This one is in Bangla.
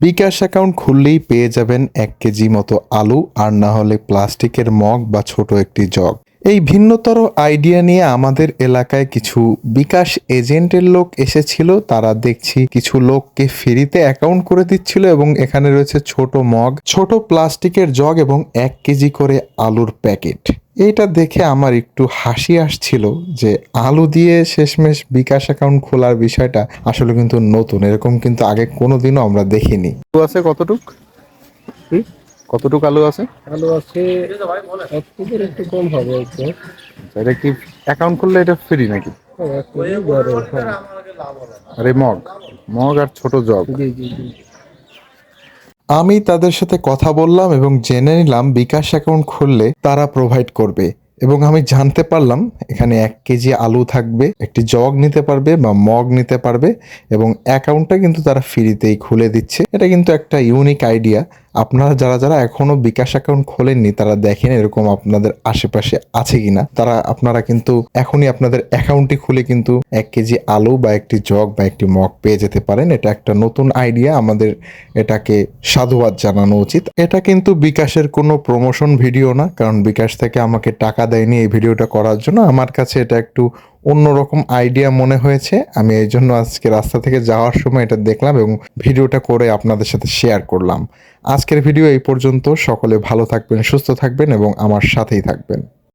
বিকাশ অ্যাকাউন্ট খুললেই পেয়ে যাবেন ১ কেজি মতো আলু, আর না হলে প্লাস্টিকের মগ বা ছোট একটি জগ। এই ভিন্নতর আইডিয়া নিয়ে আমাদের এলাকায় কিছু বিকাশ এজেন্টের লোক এসেছিল। তারা দেখছি কিছু লোককে ফ্রিতে অ্যাকাউন্ট করে দিচ্ছিল এবং এখানে রয়েছে ছোট মগ, ছোট প্লাস্টিকের জগ এবং ১ কেজি করে আলুর প্যাকেট। এইটা দেখে আমার একটু হাসি আসছিল যে আলু দিয়ে শেষমেশ বিকাশ অ্যাকাউন্ট খোলার বিষয়টা আসলে কিন্তু নতুন, এরকম কিন্তু আগে কোনোদিনও আমরা দেখিনি। আলু আছে কতটুক? হুম? কতটুক আলু আছে? আলু আছে ১ কেজির একটু কম হবে একটু। এটা কি অ্যাকাউন্ট খুললে এটা ফ্রি নাকি? হ্যাঁ, ১ কেজি বড়, হ্যাঁ। আর এই মগ, মগ আর ছোট জগ। জি, জি, জি। আমি তাদের সাথে কথা বললাম এবং জেনে নিলাম বিকাশ অ্যাকাউন্ট খুললে তারা প্রোভাইড করবে, এবং আমি জানতে পারলাম এখানে ১ কেজি আলু থাকবে, একটি জগ নিতে পারবে বা মগ নিতে পারবে, এবং অ্যাকাউন্টটা কিন্তু তারা ফ্রিতেই খুলে দিচ্ছে। এটা কিন্তু একটা ইউনিক আইডিয়া। আপনারা যারা যারা এখনো বিকাশ অ্যাকাউন্ট খোলেননি তারা দেখেন এরকম আপনাদের আশেপাশে আছে কিনা। আপনারা কিন্তু এখনই আপনাদের অ্যাকাউন্টটি খুলে কিন্তু ১ কেজি আলু বা একটি জগ বা একটি মগ পেয়ে যেতে পারেন। এটা একটা নতুন আইডিয়া, আমাদের এটাকে সাধুবাদ জানানো উচিত। এটা কিন্তু বিকাশের কোনো প্রমোশন ভিডিও না, কারণ বিকাশ থেকে আমাকে টাকা দেয়নি এই ভিডিওটা করার জন্য। আমার কাছে এটা একটু অন্যরকম আইডিয়া মনে হয়েছে, আমি এই জন্য আজকে রাস্তা থেকে যাওয়ার সময় এটা দেখলাম এবং ভিডিওটা করে আপনাদের সাথে শেয়ার করলাম। আজকের ভিডিও এই পর্যন্ত। সকলে ভালো থাকবেন, সুস্থ থাকবেন এবং আমার সাথেই থাকবেন।